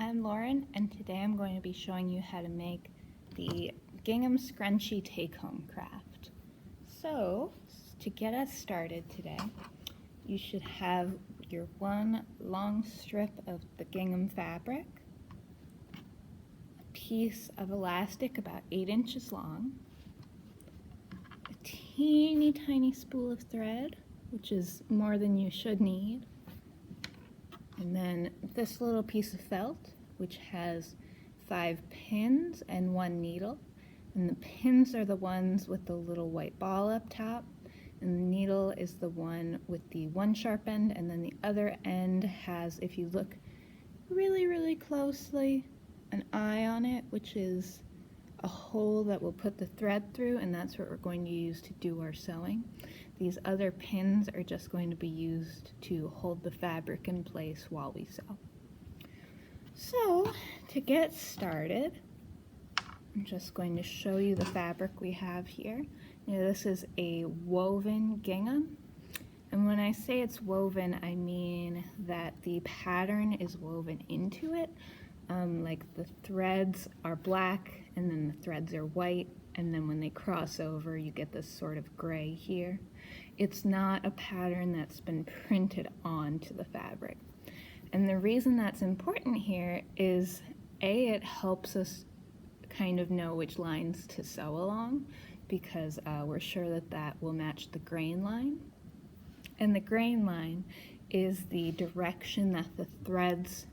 I'm Lauren, and today I'm going to be showing you how to make the gingham scrunchie take-home craft. So, to get us started today, you should have your one long strip of the gingham fabric, a piece of elastic about 8 inches long, a teeny tiny spool of thread, which is more than you should need, and then this little piece of felt, which has 5 pins and 1 needle. And the pins are the ones with the little white ball up top, and the needle is the one with the one sharp end, and then the other end has, if you look really closely, an eye on it, which is a hole that we'll put the thread through, and that's what we're going to use to do our sewing. These other pins are just going to be used to hold the fabric in place while we sew. So, to get started, I'm just going to show you the fabric we have here. This is a woven gingham, and when I say it's woven, I mean that the pattern is woven into it. Like the threads are black, and then the threads are white, and then when they cross over, you get this sort of gray here. It's not a pattern that's been printed onto the fabric. And the reason that's important here is, A, it helps us kind of know which lines to sew along, because we're sure that that will match the grain line. And the grain line is the direction that the threads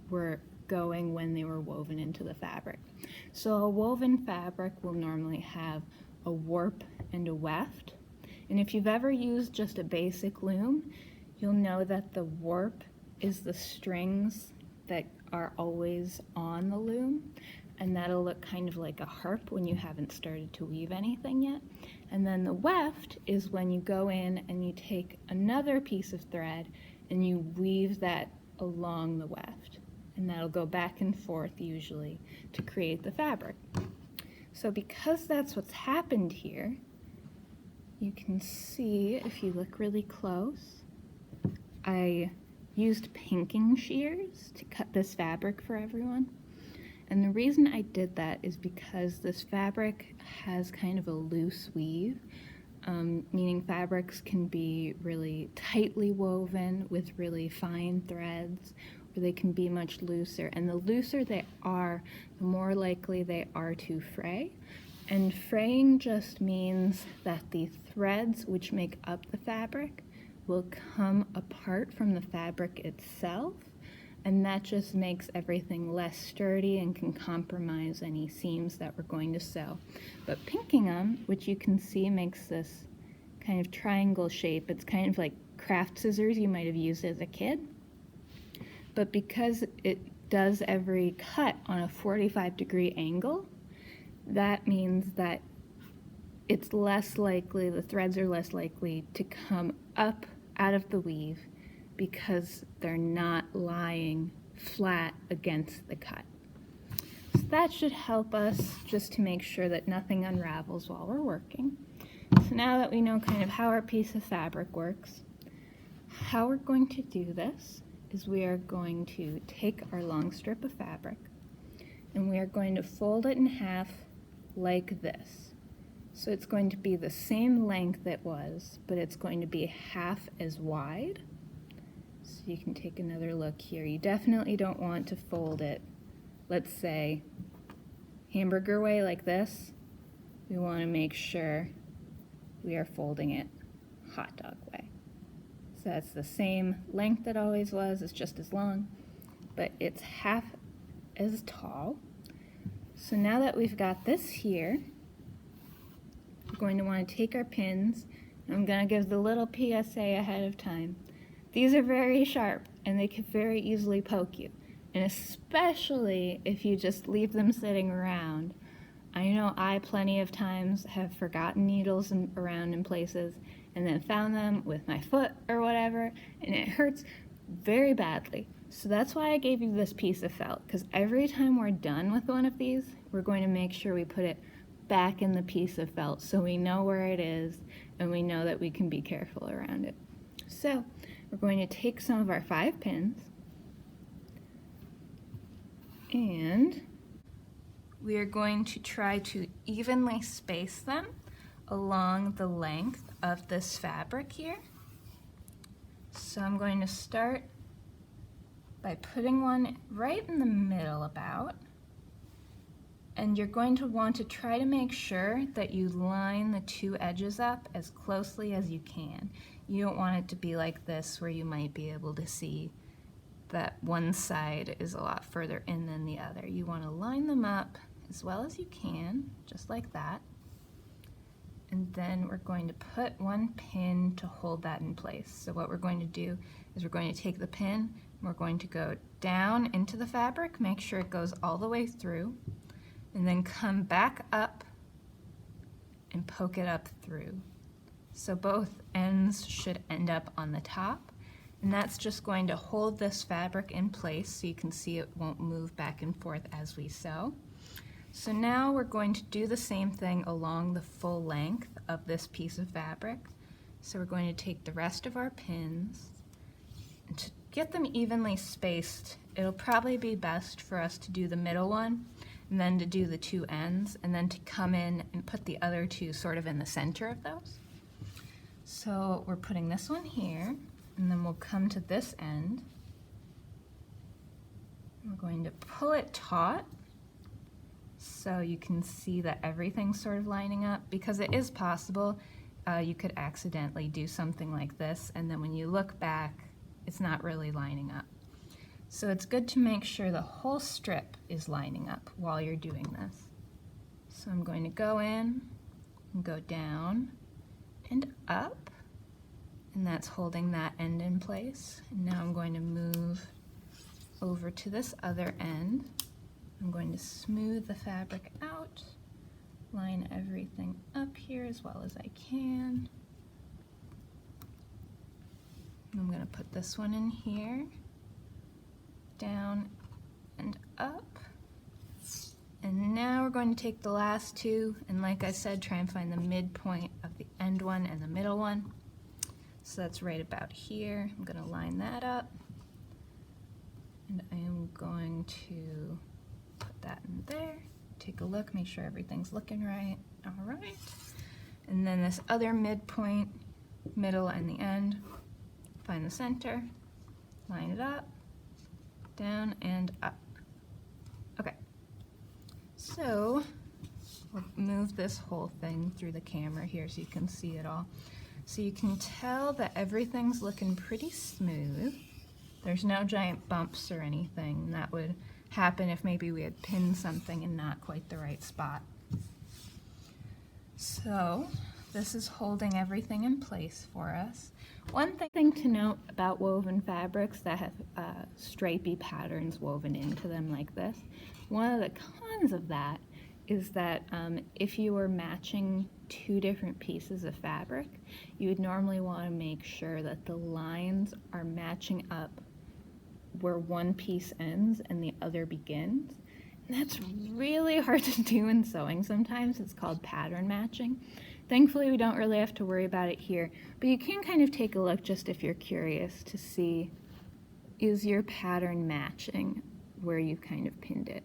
were going when they were woven into the fabric. So a woven fabric will normally have a warp and a weft. And if you've ever used just a basic loom, you'll know that the warp is the strings that are always on the loom, and that'll look kind of like a harp when you haven't started to weave anything yet. And then the weft is when you go in and you take another piece of thread and you weave that along the weft. And that'll go back and forth usually to create the fabric. So because that's what's happened here, you can see, if you look really close, I used pinking shears to cut this fabric for everyone. And the reason I did that is because this fabric has kind of a loose weave, meaning fabrics can be really tightly woven with really fine threads, or they can be much looser. And the looser they are, the more likely they are to fray. And fraying just means that the threads which make up the fabric will come apart from the fabric itself, and that just makes everything less sturdy and can compromise any seams that we're going to sew. But pinking them, which you can see makes this kind of triangle shape, it's kind of like craft scissors you might have used as a kid. But because it does every cut on a 45-degree angle, that means that it's less likely, the threads are less likely to come up out of the weave because they're not lying flat against the cut. So that should help us just to make sure that nothing unravels while we're working. So now that we know kind of how our piece of fabric works, how we're going to do this is we are going to take our long strip of fabric and we are going to fold it in half like this. So it's going to be the same length it was, but it's going to be half as wide. So you can take another look here. You definitely don't want to fold it, let's say, hamburger way like this. We want to make sure we are folding it hot dog way. So that's the same length it always was, it's just as long, but it's half as tall. So now that we've got this here, we're going to want to take our pins, and I'm going to give the little PSA ahead of time. These are very sharp, and they can very easily poke you, and especially if you just leave them sitting around. I know I plenty of times have forgotten needles around in places and then found them with my foot or whatever, and it hurts very badly. So that's why I gave you this piece of felt, because every time we're done with one of these, we're going to make sure we put it back in the piece of felt so we know where it is and we know that we can be careful around it. So we're going to take some of our 5 pins, And we are going to try to evenly space them along the length of this fabric here. So I'm going to start by putting one right in the middle about, and you're going to want to try to make sure that you line the two edges up as closely as you can. You don't want it to be like this where you might be able to see that one side is a lot further in than the other. You want to line them up as well as you can, just like that. And then we're going to put one pin to hold that in place. So what we're going to do is we're going to take the pin, and we're going to go down into the fabric, make sure it goes all the way through, and then come back up and poke it up through. So both ends should end up on the top, and that's just going to hold this fabric in place so you can see it won't move back and forth as we sew. So now we're going to do the same thing along the full length of this piece of fabric. So we're going to take the rest of our pins, and to get them evenly spaced, it'll probably be best for us to do the middle one, and then to do the two ends, and then to come in and put the other two sort of in the center of those. So we're putting this one here, and then we'll come to this end. We're going to pull it taut so you can see that everything's sort of lining up, because it is possible you could accidentally do something like this, and then when you look back, it's not really lining up. So it's good to make sure the whole strip is lining up while you're doing this. So I'm going to go in and go down and up, and that's holding that end in place. And now I'm going to move over to this other end. I'm going to smooth the fabric out, line everything up here as well as I can. I'm going to put this one in here, down and up. And now we're going to take the last two, and like I said, try and find the midpoint of the end one and the middle one. So that's right about here. I'm going to line that up, and I am going to put that in there. Take a look, make sure everything's looking right. All right. And then this other midpoint, middle and the end, find the center, line it up, down and up. Okay. So we'll move this whole thing through the camera here so you can see it all. So you can tell that everything's looking pretty smooth. There's no giant bumps or anything. That would happen if maybe we had pinned something in not quite the right spot. So this is holding everything in place for us. One thing to note about woven fabrics that have stripy patterns woven into them like this, one of the cons of that is that if you were matching two different pieces of fabric, you would normally want to make sure that the lines are matching up where one piece ends and the other begins. And that's really hard to do in sewing sometimes. It's called pattern matching. Thankfully, we don't really have to worry about it here, but you can kind of take a look just if you're curious to see, is your pattern matching where you've kind of pinned it?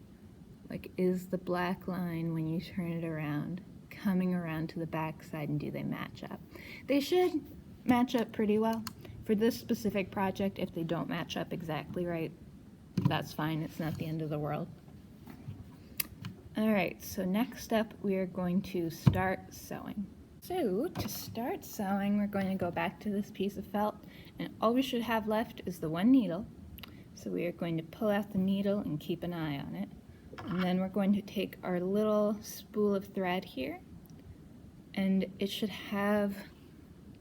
Like, is the black line, when you turn it around, coming around to the back side, and do they match up? They should match up pretty well. For this specific project, if they don't match up exactly right, that's fine. It's not the end of the world. All right, so next up, we are going to start sewing. So to start sewing, we're going to go back to this piece of felt, and all we should have left is the one needle. So we are going to pull out the needle and keep an eye on it. And then we're going to take our little spool of thread here, and it should have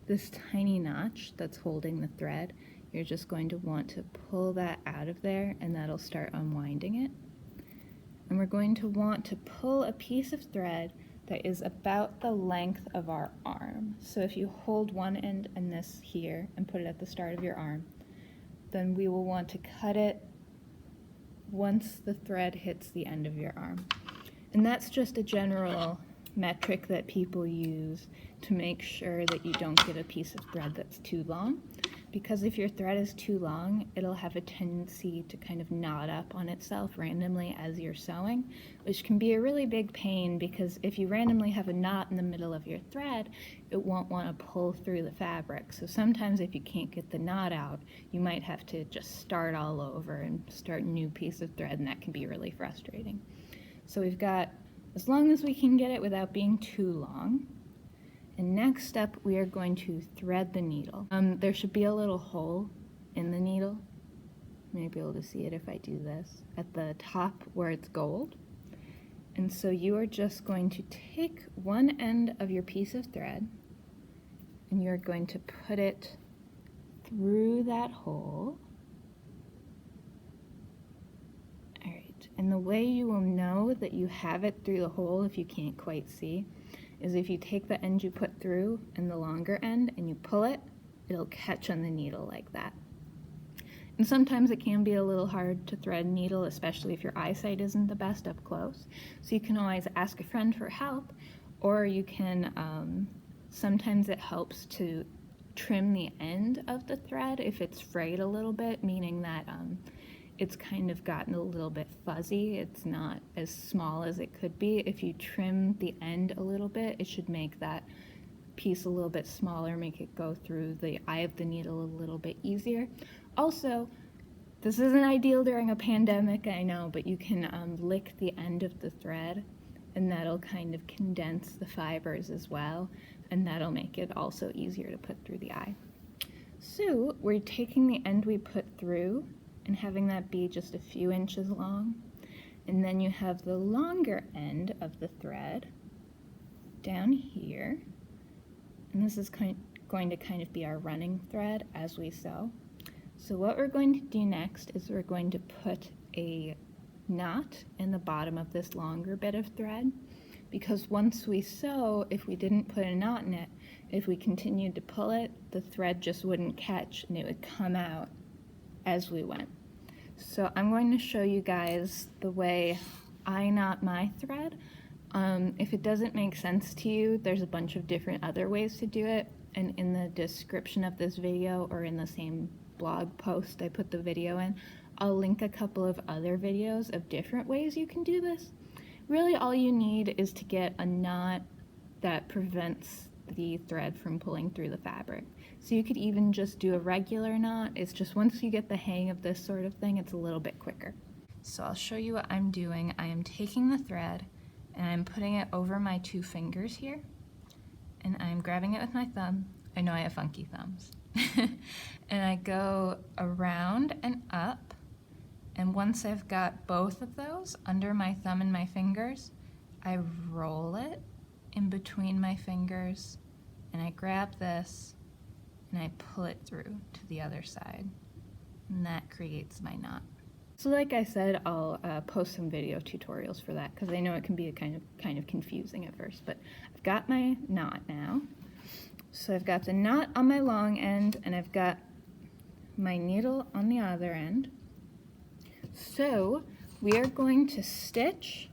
this tiny notch that's holding the thread. You're just going to want to pull that out of there, and that'll start unwinding it. And we're going to want to pull a piece of thread that is about the length of our arm. So if you hold one end and this here and put it at the start of your arm, then we will want to cut it once the thread hits the end of your arm. And that's just a general metric that people use to make sure that you don't get a piece of thread that's too long, because if your thread is too long, it'll have a tendency to kind of knot up on itself randomly as you're sewing, which can be a really big pain because if you randomly have a knot in the middle of your thread, it won't want to pull through the fabric. So sometimes if you can't get the knot out, you might have to just start all over and start a new piece of thread, and that can be really frustrating. So we've got as long as we can get it without being too long. And next up, we are going to thread the needle. There should be a little hole in the needle. You may be able to see it if I do this, at the top where it's gold. And so you are just going to take one end of your piece of thread and you're going to put it through that hole. All right, and the way you will know that you have it through the hole if you can't quite see is if you take the end you put through and the longer end and you pull it, it'll catch on the needle like that. And sometimes it can be a little hard to thread needle, especially if your eyesight isn't the best up close. So you can always ask a friend for help, or you can, sometimes it helps to trim the end of the thread if it's frayed a little bit, meaning that it's kind of gotten a little bit fuzzy. It's not as small as it could be. If you trim the end a little bit, it should make that piece a little bit smaller, make it go through the eye of the needle a little bit easier. Also, this isn't ideal during a pandemic, I know, but you can lick the end of the thread and that'll kind of condense the fibers as well, and that'll make it also easier to put through the eye. So we're taking the end we put through and having that be just a few inches long. And then you have the longer end of the thread down here. And this is going to kind of be our running thread as we sew. So what we're going to do next is we're going to put a knot in the bottom of this longer bit of thread, because once we sew, if we didn't put a knot in it, if we continued to pull it, the thread just wouldn't catch and it would come out as we went. So I'm going to show you guys the way I knot my thread. If it doesn't make sense to you, there's a bunch of different other ways to do it, and in the description of this video or in the same blog post I put the video in, I'll link a couple of other videos of different ways you can do this. Really all you need is to get a knot that prevents the thread from pulling through the fabric. So you could even just do a regular knot. It's just once you get the hang of this sort of thing, it's a little bit quicker. So I'll show you what I'm doing. I am taking the thread and I'm putting it over my two fingers here, and I'm grabbing it with my thumb. I know I have funky thumbs. And I go around and up, and once I've got both of those under my thumb and my fingers, I roll it in between my fingers, and I grab this and I pull it through to the other side, and that creates my knot. So like I said, I'll post some video tutorials for that because I know it can be a kind of confusing at first, but I've got my knot now. So I've got the knot on my long end and I've got my needle on the other end. So we are going to stitch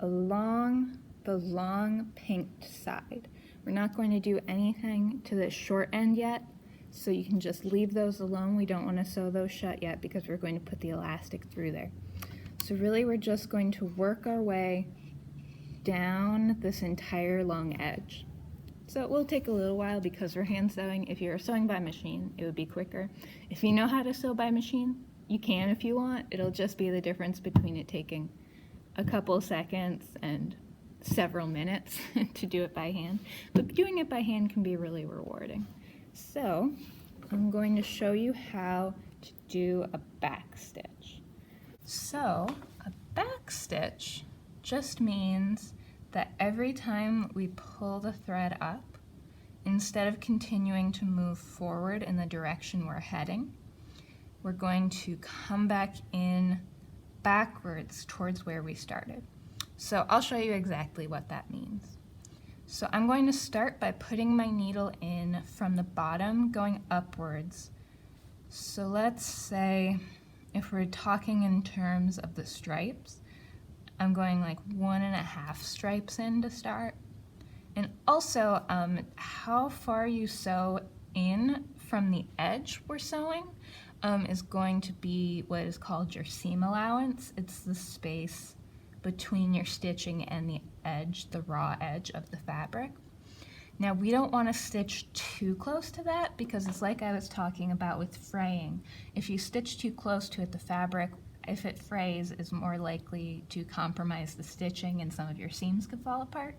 along the long pinked side. We're not going to do anything to the short end yet, so you can just leave those alone. We don't want to sew those shut yet because we're going to put the elastic through there. So really we're just going to work our way down this entire long edge. So it will take a little while because we're hand sewing. If you're sewing by machine, it would be quicker. If you know how to sew by machine, you can if you want. It'll just be the difference between it taking a couple seconds and several minutes to do it by hand. But doing it by hand can be really rewarding. So I'm going to show you how to do a back stitch. So a back stitch just means that every time we pull the thread up, instead of continuing to move forward in the direction we're heading, we're going to come back in backwards towards where we started. So I'll show you exactly what that means. So I'm going to start by putting my needle in from the bottom going upwards. So let's say if we're talking in terms of the stripes, I'm going like 1.5 stripes in to start. And also how far you sew in from the edge we're sewing is going to be what is called your seam allowance. It's the space between your stitching and the edge, the raw edge of the fabric. Now we don't want to stitch too close to that because it's like I was talking about with fraying. If you stitch too close to it, the fabric, if it frays, is more likely to compromise the stitching and some of your seams could fall apart.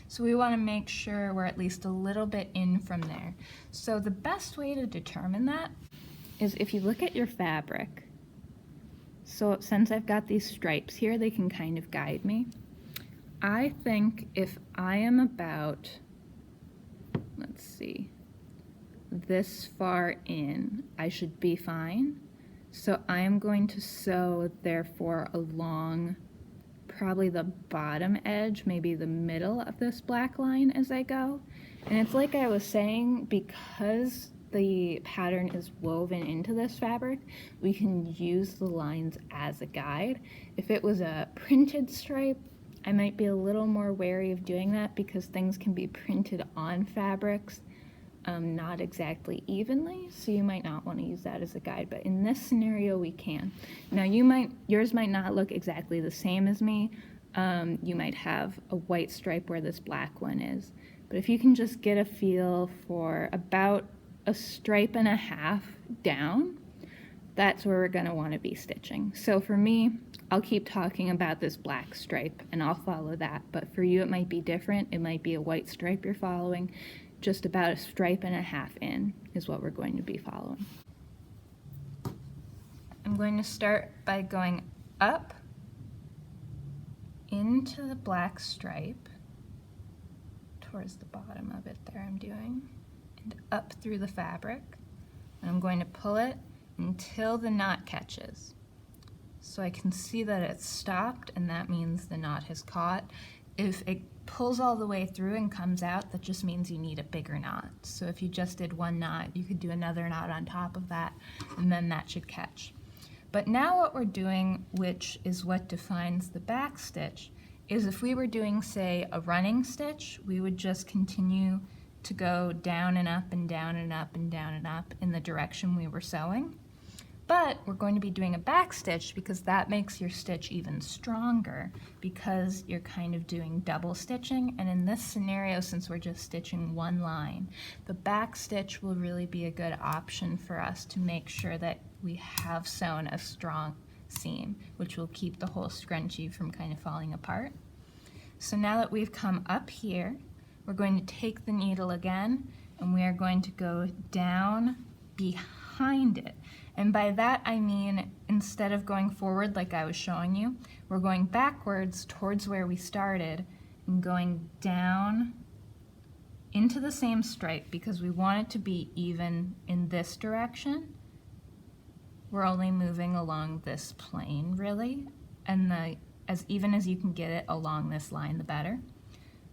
So we want to make sure we're at least a little bit in from there. So the best way to determine that is if you look at your fabric. So since I've got these stripes here, they can kind of guide me. I think if I am about, let's see, this far in, I should be fine. So I am going to sew, therefore, along probably the bottom edge, maybe the middle of this black line as I go. And it's like I was saying, because the pattern is woven into this fabric, we can use the lines as a guide. If it was a printed stripe, I might be a little more wary of doing that because things can be printed on fabrics not exactly evenly, so you might not want to use that as a guide, but in this scenario we can. Now yours might not look exactly the same as me. You might have a white stripe where this black one is, but if you can just get a feel for about a stripe and a half down, that's where we're going to want to be stitching. So for me, I'll keep talking about this black stripe and I'll follow that, but for you it might be different. It might be a white stripe you're following. Just about a stripe and a half in is what we're going to be following. I'm going to start by going up into the black stripe towards the bottom of it there I'm doing, and up through the fabric, and I'm going to pull it until the knot catches. So I can see that it's stopped, and that means the knot has caught. If it pulls all the way through and comes out, that just means you need a bigger knot. So if you just did one knot, you could do another knot on top of that, and then that should catch. But now what we're doing, which is what defines the back stitch, is if we were doing, say, a running stitch, we would just continue to go down and up and down and up and down and up in the direction we were sewing. But we're going to be doing a back stitch because that makes your stitch even stronger because you're kind of doing double stitching. And in this scenario, since we're just stitching one line, the back stitch will really be a good option for us to make sure that we have sewn a strong seam, which will keep the whole scrunchie from kind of falling apart. So now that we've come up here, we're going to take the needle again and we are going to go down behind it. And by that I mean, instead of going forward like I was showing you, we're going backwards towards where we started and going down into the same stripe because we want it to be even in this direction. We're only moving along this plane really, and as even as you can get it along this line, the better.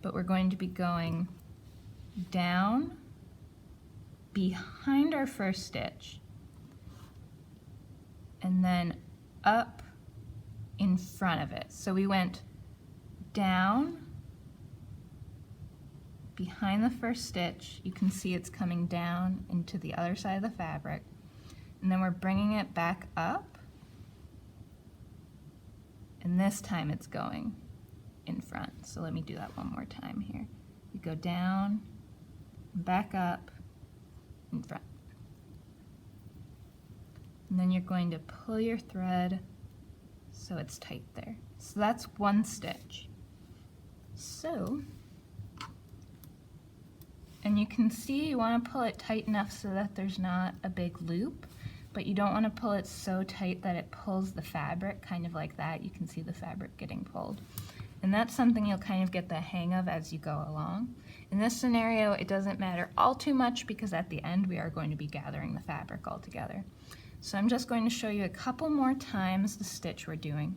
But we're going to be going down behind our first stitch, and then up in front of it. So we went down behind the first stitch. You can see it's coming down into the other side of the fabric. And then we're bringing it back up. And this time it's going in front. So let me do that one more time here. You go down, back up, in front. And then you're going to pull your thread so it's tight there. So that's one stitch. So, and you can see you want to pull it tight enough so that there's not a big loop, but you don't want to pull it so tight that it pulls the fabric, kind of like that. You can see the fabric getting pulled. And that's something you'll kind of get the hang of as you go along. In this scenario, it doesn't matter all too much because at the end we are going to be gathering the fabric all together. So I'm just going to show you a couple more times the stitch we're doing.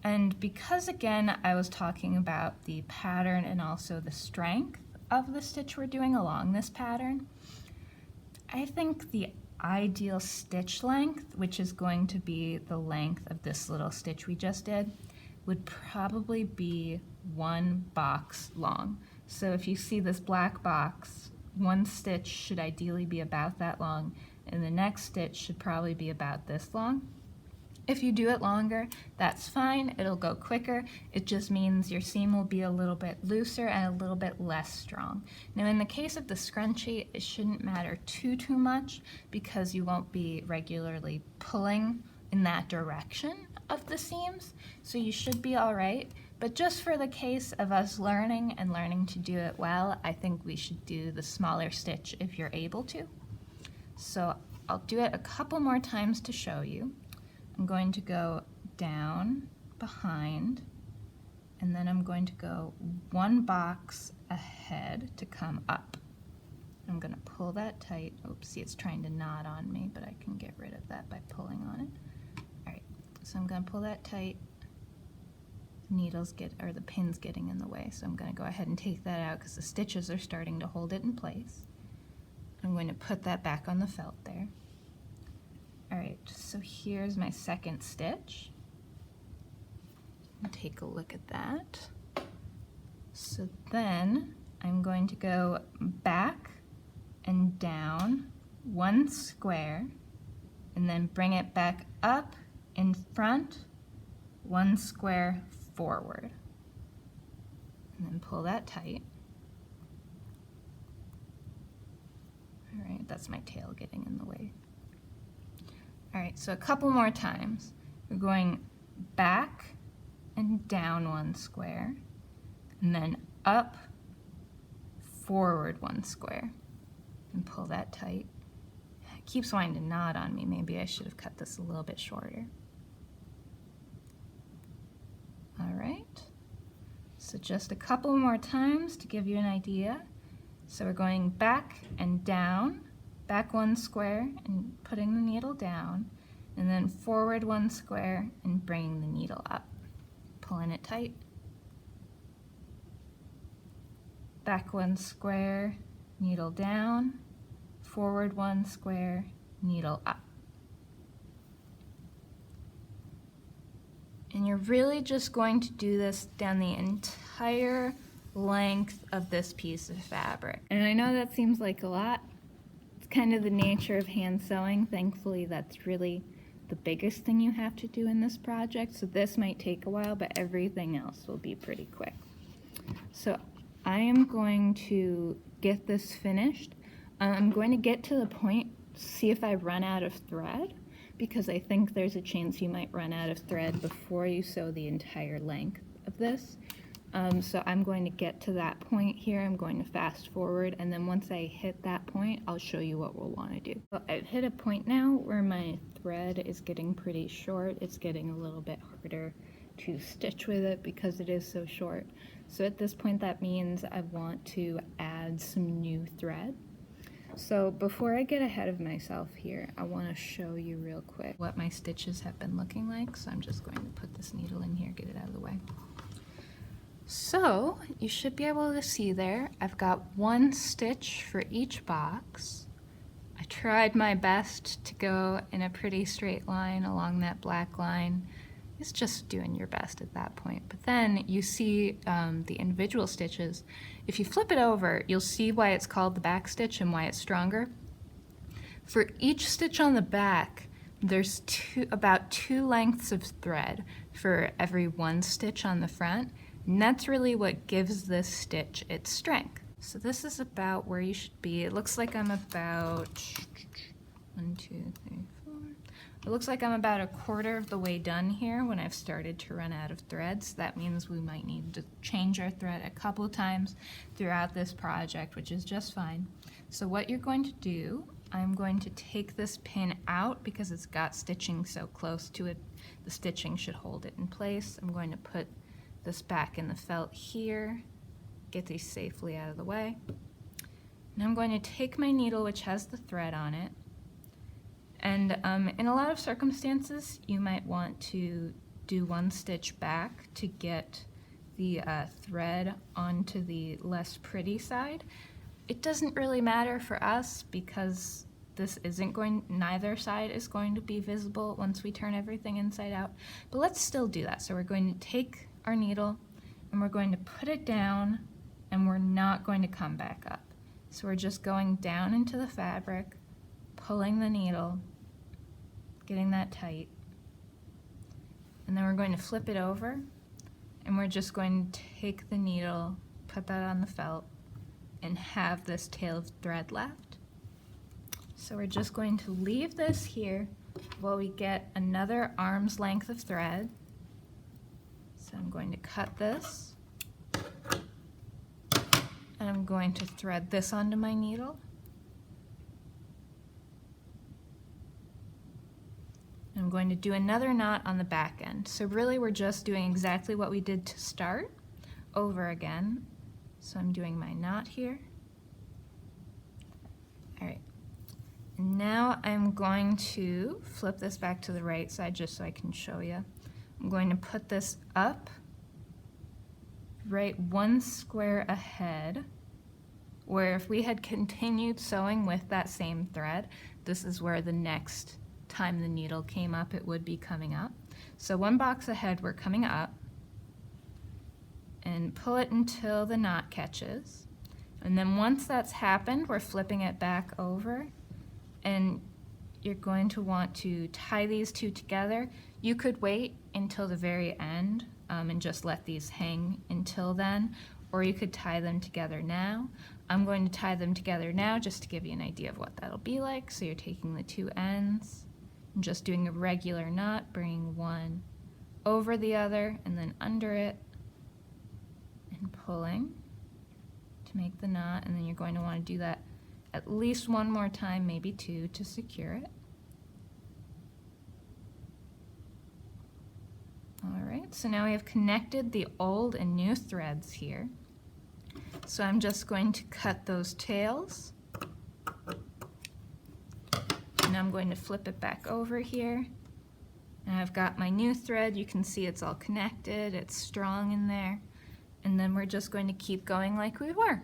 And because again, I was talking about the pattern and also the strength of the stitch we're doing along this pattern, I think the ideal stitch length, which is going to be the length of this little stitch we just did, would probably be one box long. So if you see this black box one stitch should ideally be about that long, and the next stitch should probably be about this long. If you do it longer, that's fine, it'll go quicker. It just means your seam will be a little bit looser and a little bit less strong. Now in the case of the scrunchie, it shouldn't matter too much because you won't be regularly pulling in that direction of the seams, so you should be all right. But just for the case of us learning and learning to do it well, I think we should do the smaller stitch if you're able to. So I'll do it a couple more times to show you. I'm going to go down, behind, and then I'm going to go one box ahead to come up. I'm going to pull that tight. Oops, see, it's trying to knot on me, but I can get rid of that by pulling on it. All right, so I'm going to pull that tight. The pin's getting in the way, so I'm going to go ahead and take that out because the stitches are starting to hold it in place. I'm going to put that back on the felt there. All right, so here's my second stitch. Take a look at that. So then I'm going to go back and down one square, and then bring it back up in front, one square forward. And then pull that tight. All right, that's my tail getting in the way. All right, so a couple more times. We're going back and down one square, and then up, forward one square, and pull that tight. It keeps wanting to knot on me. Maybe I should have cut this a little bit shorter. All right, so just a couple more times to give you an idea. So we're going back and down, back one square and putting the needle down, and then forward one square and bringing the needle up, pulling it tight. Back one square, needle down, forward one square, needle up. And you're really just going to do this down the entire length of this piece of fabric. And I know that seems like a lot. It's kind of the nature of hand sewing. Thankfully, that's really the biggest thing you have to do in this project. So this might take a while, but everything else will be pretty quick. So I am going to get this finished. I'm going to get to the point, see if I run out of thread, because I think there's a chance you might run out of thread before you sew the entire length of this. So I'm going to get to that point here. I'm going to fast forward, and then once I hit that point, I'll show you what we'll want to do. So I've hit a point now where my thread is getting pretty short. It's getting a little bit harder to stitch with it because it is so short. So at this point, that means I want to add some new thread. So before I get ahead of myself here, I want to show you real quick what my stitches have been looking like. So I'm just going to put this needle in here, get it out of the way. So you should be able to see there, I've got one stitch for each box. I tried my best to go in a pretty straight line along that black line. It's just doing your best at that point. But then you see the individual stitches. If you flip it over, you'll see why it's called the back stitch and why it's stronger. For each stitch on the back, there's about two lengths of thread for every one stitch on the front. And that's really what gives this stitch its strength. So this is about where you should be. It looks like I'm about 1, 2, 3, 4. It looks like I'm about a quarter of the way done here when I've started to run out of threads. That means we might need to change our thread a couple of times throughout this project, which is just fine. So what you're going to do, I'm going to take this pin out because it's got stitching so close to it. The stitching should hold it in place. I'm going to put this back in the felt here, get these safely out of the way. And I'm going to take my needle, which has the thread on it, and in a lot of circumstances you might want to do one stitch back to get the thread onto the less pretty side. It doesn't really matter for us because this isn't going, neither side is going to be visible once we turn everything inside out, but let's still do that. So we're going to take our needle and we're going to put it down, and we're not going to come back up. So we're just going down into the fabric, pulling the needle, getting that tight. And then we're going to flip it over, and we're just going to take the needle, put that on the felt, and have this tail of thread left. So we're just going to leave this here while we get another arm's length of thread. So I'm going to cut this, and I'm going to thread this onto my needle. I'm going to do another knot on the back end. So really we're just doing exactly what we did to start over again. So I'm doing my knot here. All right, and now I'm going to flip this back to the right side just so I can show you. I'm going to put this up right one square ahead, where if we had continued sewing with that same thread, this is where the next time the needle came up, it would be coming up. So one box ahead, we're coming up, and pull it until the knot catches. And then once that's happened, we're flipping it back over, and you're going to want to tie these two together. You could wait until the very end and just let these hang until then, or you could tie them together now. I'm going to tie them together now just to give you an idea of what that'll be like. So you're taking the two ends and just doing a regular knot, bringing one over the other and then under it, and pulling to make the knot, and then you're going to want to do that at least one more time, maybe two, to secure it. All right, so now we have connected the old and new threads here. So I'm just going to cut those tails, and I'm going to flip it back over here. And I've got my new thread. You can see it's all connected, it's strong in there. And then we're just going to keep going like we were.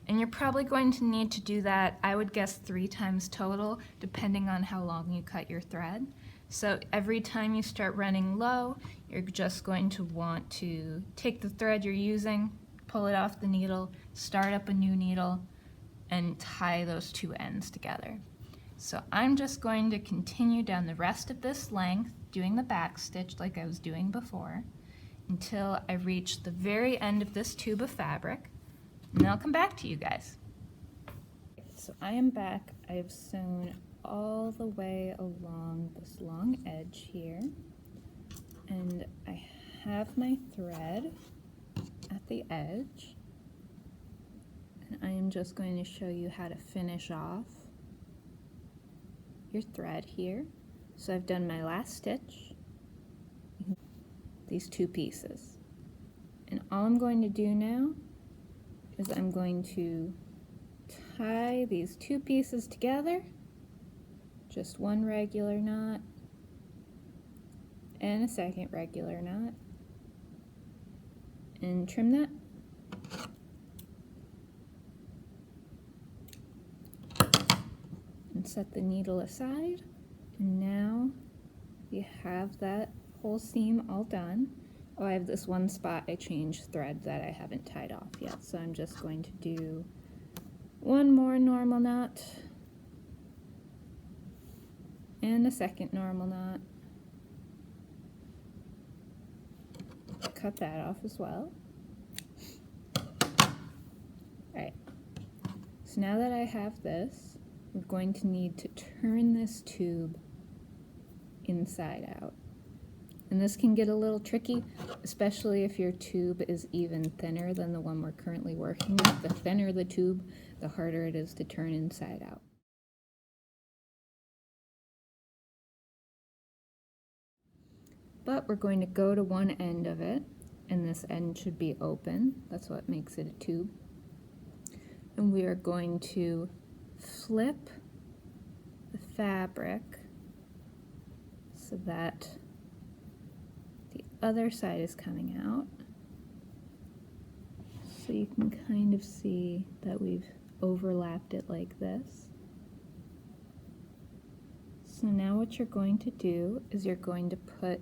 And you're probably going to need to do that, I would guess 3 times total, depending on how long you cut your thread. So every time you start running low, you're just going to want to take the thread you're using, pull it off the needle, start up a new needle, and tie those two ends together. So I'm just going to continue down the rest of this length, doing the back stitch like I was doing before, until I reach the very end of this tube of fabric, and then I'll come back to you guys. So I am back. I've sewn all the way along this long edge here, and I have my thread at the edge, and I am just going to show you how to finish off your thread here. So I've done my last stitch, these two pieces, and all I'm going to do now is I'm going to tie these two pieces together, just one regular knot and a second regular knot, and trim that. And set the needle aside, and now you have that whole seam all done. Oh, I have this one spot I changed thread that I haven't tied off yet, so I'm just going to do one more normal knot and a second normal knot. Cut that off as well. Alright, so now that I have this, we're going to need to turn this tube inside out. And this can get a little tricky, especially if your tube is even thinner than the one we're currently working with. The thinner the tube, the harder it is to turn inside out. But we're going to go to one end of it, and this end should be open. That's what makes it a tube. And we are going to flip the fabric so that the other side is coming out. So you can kind of see that we've overlapped it like this. So now what you're going to do is you're going to put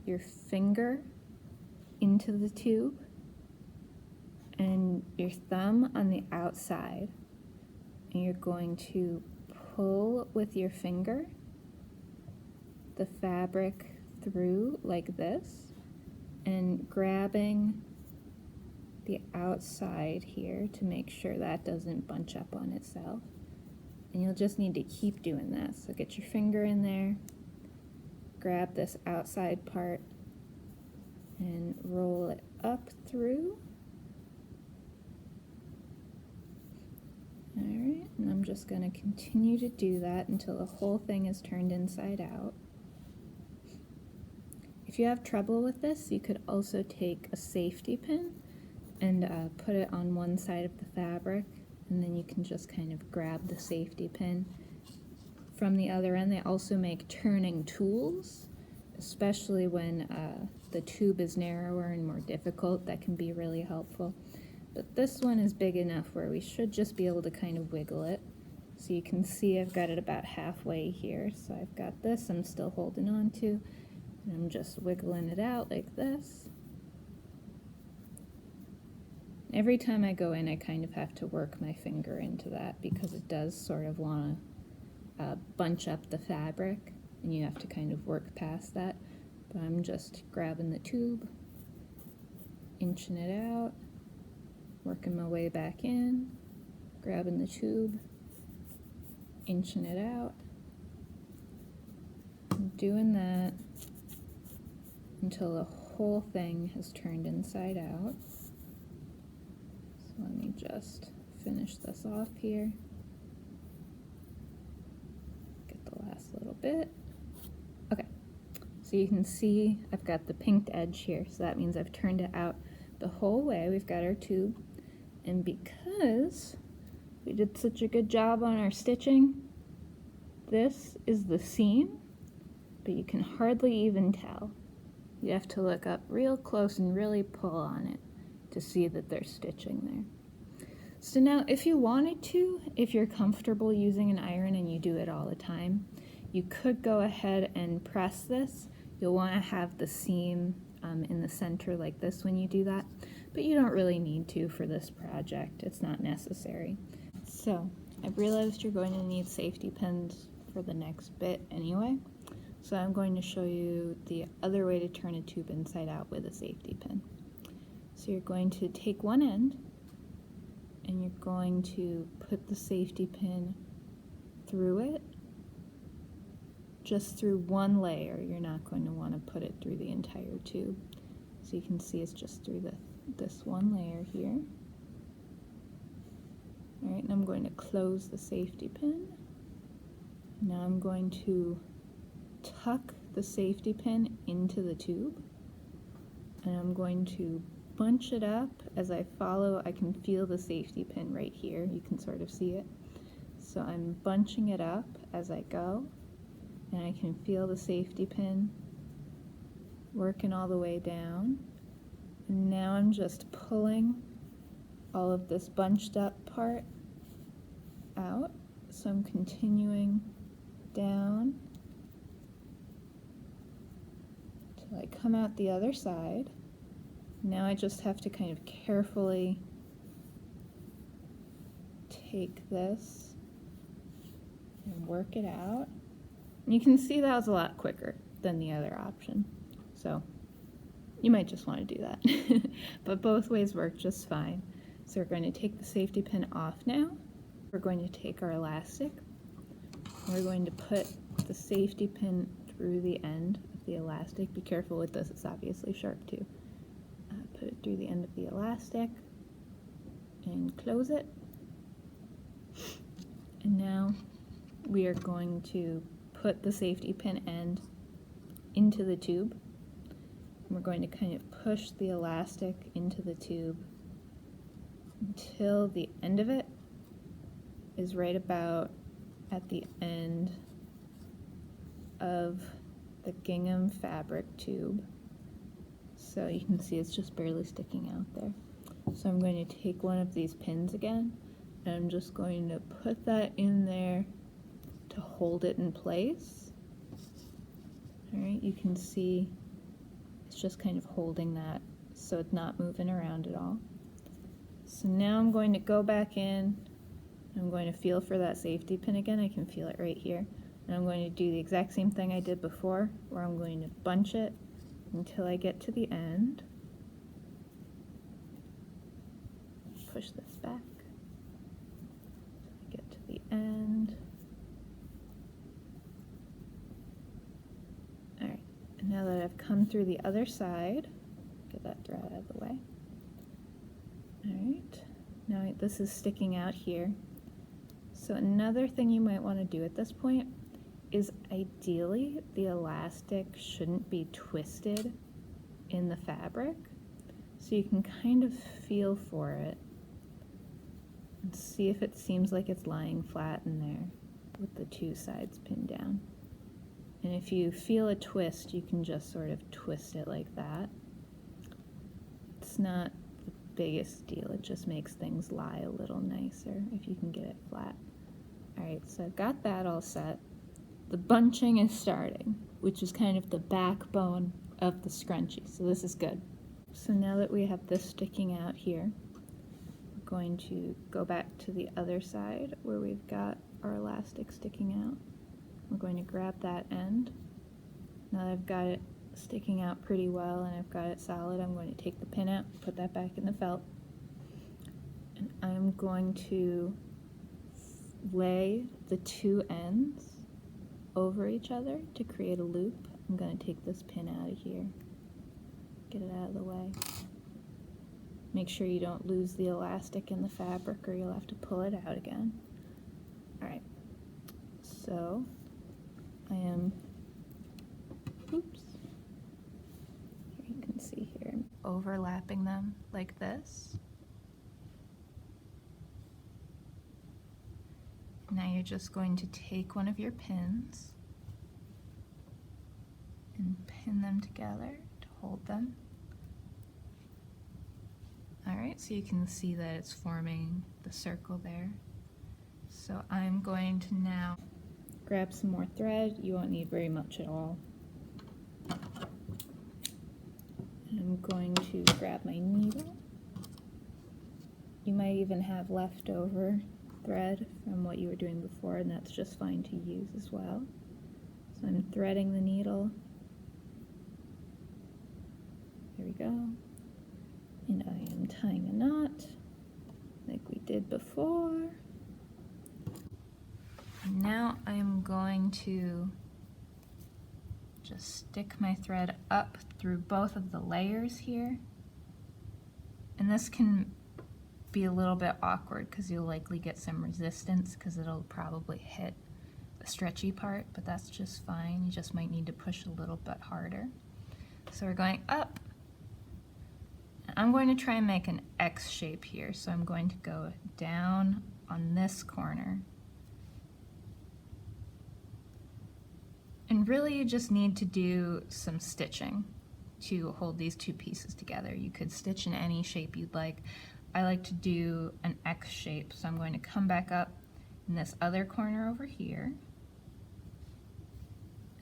your finger into the tube, and your thumb on the outside, and you're going to pull with your finger the fabric through like this, and grabbing the outside here to make sure that doesn't bunch up on itself. And you'll just need to keep doing that. So get your finger in there, grab this outside part, and roll it up through. Alright, and I'm just going to continue to do that until the whole thing is turned inside out. If you have trouble with this, you could also take a safety pin and put it on one side of the fabric, and then you can just kind of grab the safety pin from the other end. They also make turning tools, especially when the tube is narrower and more difficult. That can be really helpful. But this one is big enough where we should just be able to kind of wiggle it. So you can see I've got it about halfway here. So I've got this I'm still holding on to, and I'm just wiggling it out like this. Every time I go in, I kind of have to work my finger into that because it does sort of want to bunch up the fabric, and you have to kind of work past that. But I'm just grabbing the tube, inching it out, working my way back in, grabbing the tube, inching it out, and doing that until the whole thing has turned inside out. So let me just finish this off here. Get the last little bit. Okay, so you can see I've got the pinked edge here, so that means I've turned it out the whole way. We've got our tube, and because we did such a good job on our stitching, this is the seam, but you can hardly even tell. You have to look up real close and really pull on it to see that there's stitching there. So now if you wanted to, if you're comfortable using an iron and you do it all the time, you could go ahead and press this. You'll want to have the seam in the center like this when you do that, but you don't really need to for this project. It's not necessary. So I've realized you're going to need safety pins for the next bit anyway, so I'm going to show you the other way to turn a tube inside out with a safety pin. So you're going to take one end and you're going to put the safety pin through it, just through one layer. You're not going to want to put it through the entire tube. So you can see it's just through this one layer here. All right, and I'm going to close the safety pin. Now I'm going to tuck the safety pin into the tube, and I'm going to bunch it up. As I follow, I can feel the safety pin right here. You can sort of see it. So I'm bunching it up as I go, and I can feel the safety pin working all the way down. And now I'm just pulling all of this bunched up part out. So I'm continuing down till I come out the other side. Now I just have to kind of carefully take this and work it out. And you can see that was a lot quicker than the other option. So you might just want to do that. But both ways work just fine. So we're going to take the safety pin off now. We're going to take our elastic. We're going to put the safety pin through the end of the elastic. Be careful with this, it's obviously sharp too. Put it through the end of the elastic and close it. And now we are going to put the safety pin end into the tube. And we're going to kind of push the elastic into the tube until the end of it is right about at the end of the gingham fabric tube. So you can see it's just barely sticking out there. So I'm going to take one of these pins again, and I'm just going to put that in there to hold it in place. All right, you can see it's just kind of holding that so it's not moving around at all. So now I'm going to go back in. I'm going to feel for that safety pin again. I can feel it right here. And I'm going to do the exact same thing I did before, where I'm going to bunch it until I get to the end. Push this back. Get to the end. All right, and now that I've come through the other side, get that thread out of the way. All right, now this is sticking out here. So another thing you might want to do at this point is ideally the elastic shouldn't be twisted in the fabric. So you can kind of feel for it and see if it seems like it's lying flat in there with the two sides pinned down. And if you feel a twist, you can just sort of twist it like that. It's not the biggest deal, it just makes things lie a little nicer if you can get it flat. Alright, so I've got that all set. The bunching is starting, which is kind of the backbone of the scrunchie, so this is good. So now that we have this sticking out here, we're going to go back to the other side where we've got our elastic sticking out. We're going to grab that end. Now that I've got it sticking out pretty well and I've got it solid, I'm going to take the pin out, put that back in the felt, and I'm going to lay the two ends over each other to create a loop. I'm going to take this pin out of here, get it out of the way. Make sure you don't lose the elastic in the fabric or you'll have to pull it out again. Alright, so I am, oops, here you can see here, I'm overlapping them like this. Now you're just going to take one of your pins and pin them together to hold them. Alright, so you can see that it's forming the circle there. So I'm going to now grab some more thread. You won't need very much at all. And I'm going to grab my needle. You might even have leftover thread from what you were doing before, and that's just fine to use as well. So I'm threading the needle. There we go. And I am tying a knot like we did before. And now I'm going to just stick my thread up through both of the layers here. And this can be a little bit awkward because you'll likely get some resistance because it'll probably hit the stretchy part, but that's just fine. You just might need to push a little bit harder. So we're going up. I'm going to try and make an X shape here, so I'm going to go down on this corner. And really you just need to do some stitching to hold these two pieces together. You could stitch in any shape you'd like. I like to do an X shape, so I'm going to come back up in this other corner over here,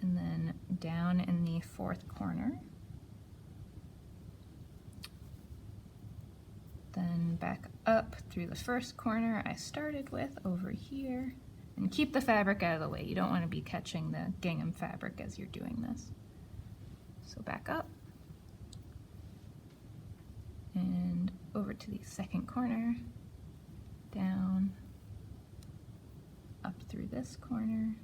and then down in the fourth corner, then back up through the first corner I started with over here, and keep the fabric out of the way. You don't want to be catching the gingham fabric as you're doing this. So back up, and over to the second corner, down, up through this corner,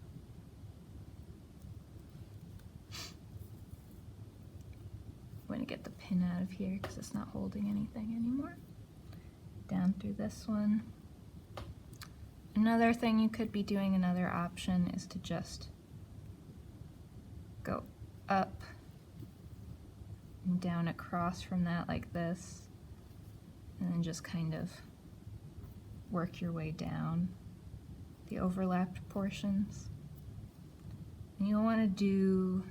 I'm going to get the pin out of here because it's not holding anything anymore. Down through this one. Another thing you could be doing, another option, is to just go up and down across from that like this, and then just kind of work your way down the overlapped portions. And you'll want to do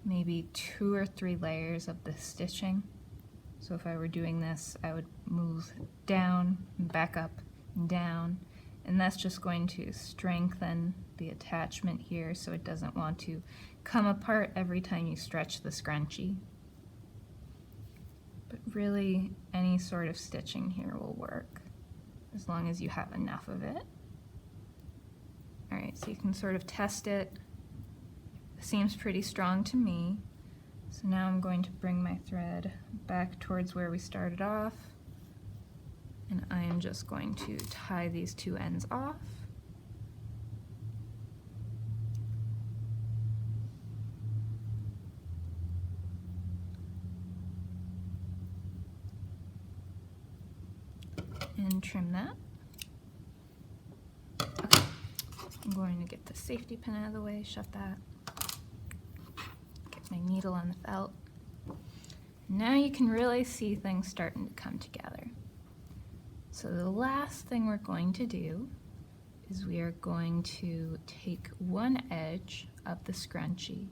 maybe 2 or 3 layers of the stitching. So if I were doing this, I would move down and back up and down, and that's just going to strengthen the attachment here so it doesn't want to come apart every time you stretch the scrunchie. But really, any sort of stitching here will work as long as you have enough of it. All right, so you can sort of test it. It seems pretty strong to me. So now I'm going to bring my thread back towards where we started off, and I am just going to tie these two ends off. And trim that. Okay. I'm going to get the safety pin out of the way, shut that. Get my needle on the felt. Now you can really see things starting to come together. So the last thing we're going to do is we are going to take one edge of the scrunchie.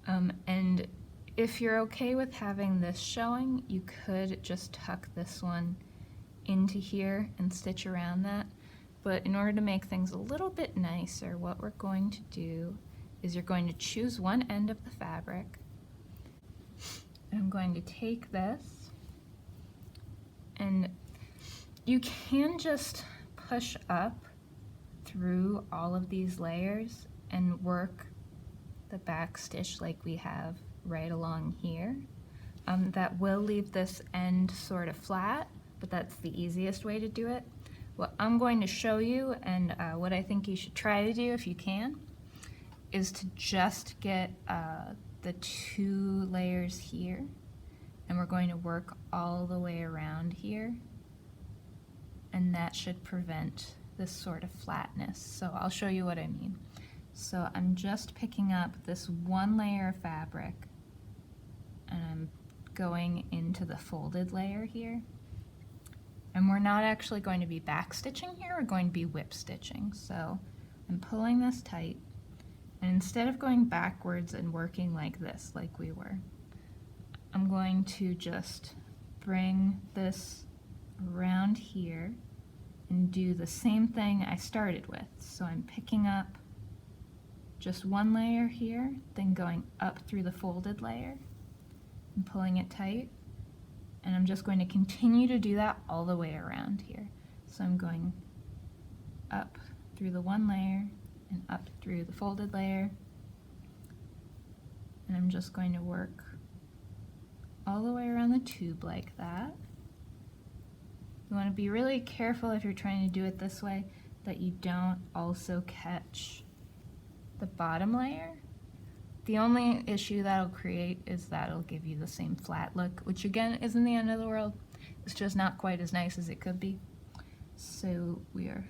And if you're okay with having this showing, you could just tuck this one into here and stitch around that. But in order to make things a little bit nicer, what we're going to do is you're going to choose one end of the fabric. And I'm going to take this, and you can just push up through all of these layers and work the back stitch like we have right along here. That will leave this end sort of flat, but that's the easiest way to do it. What I'm going to show you, and what I think you should try to do if you can, is to just get the two layers here, and we're going to work all the way around here, and that should prevent this sort of flatness. So I'll show you what I mean. So I'm just picking up this one layer of fabric, and I'm going into the folded layer here. And we're not actually going to be back stitching here, we're going to be whip stitching. So I'm pulling this tight, and instead of going backwards and working like this, like we were, I'm going to just bring this around here and do the same thing I started with. So I'm picking up just one layer here, then going up through the folded layer and pulling it tight. And I'm just going to continue to do that all the way around here. So I'm going up through the one layer and up through the folded layer. And I'm just going to work all the way around the tube like that. You want to be really careful if you're trying to do it this way that you don't also catch the bottom layer. The only issue that'll create is that it'll give you the same flat look, which again isn't the end of the world. It's just not quite as nice as it could be. So we are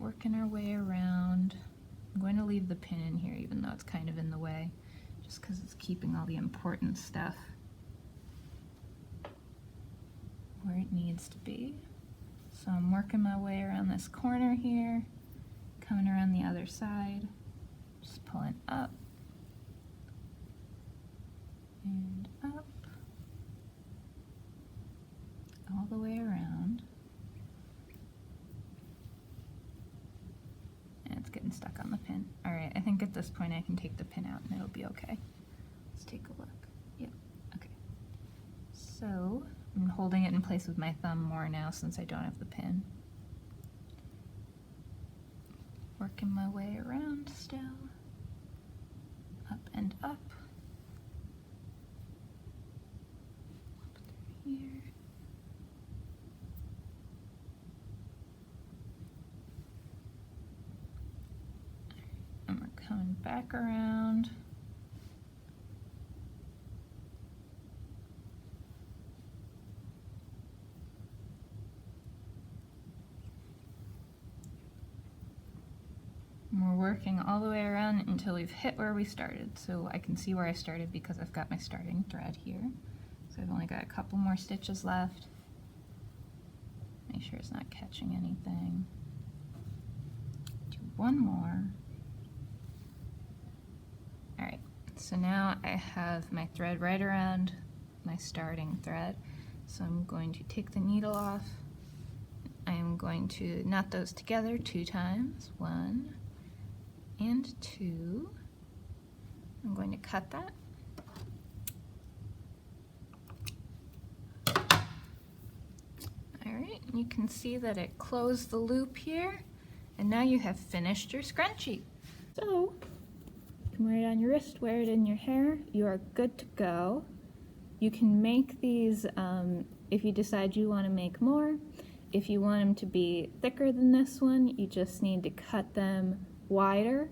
working our way around. I'm going to leave the pin in here even though it's kind of in the way, just because it's keeping all the important stuff where it needs to be. So I'm working my way around this corner here, coming around the other side, just pulling up and up, all the way around. And it's getting stuck on the pin. All right, I think at this point I can take the pin out and it'll be okay. Let's take a look. Yep, okay. So I'm holding it in place with my thumb more now since I don't have the pin. Working my way around still, up and up. Here. And we're coming back around. And we're working all the way around until we've hit where we started. So I can see where I started because I've got my starting thread here. So I've only got a couple more stitches left. Make sure it's not catching anything. Do one more. All right, so now I have my thread right around my starting thread. So I'm going to take the needle off. I am going to knot those together 2 times, 1 and 2. I'm going to cut that. You can see that it closed the loop here, and now you have finished your scrunchie. So, you can wear it on your wrist, wear it in your hair, you are good to go. You can make these if you decide you want to make more. If you want them to be thicker than this one, you just need to cut them wider.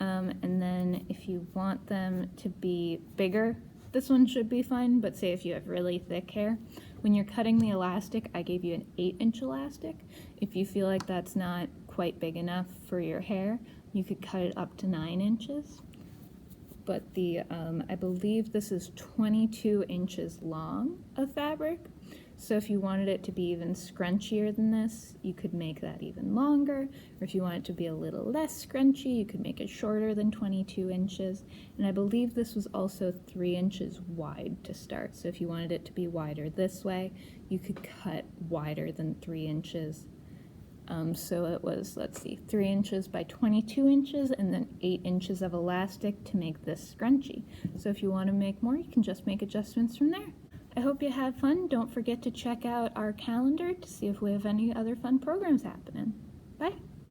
And then if you want them to be bigger, this one should be fine, but say if you have really thick hair, when you're cutting the elastic, I gave you an 8-inch elastic. If you feel like that's not quite big enough for your hair, you could cut it up to 9 inches. But I believe this is 22 inches long of fabric. So if you wanted it to be even scrunchier than this, you could make that even longer. Or if you want it to be a little less scrunchy, you could make it shorter than 22 inches. And I believe this was also 3 inches wide to start. So if you wanted it to be wider this way, you could cut wider than 3 inches. So it was, let's see, 3 inches by 22 inches and then 8 inches of elastic to make this scrunchie. So if you want to make more, you can just make adjustments from there. I hope you have fun. Don't forget to check out our calendar to see if we have any other fun programs happening.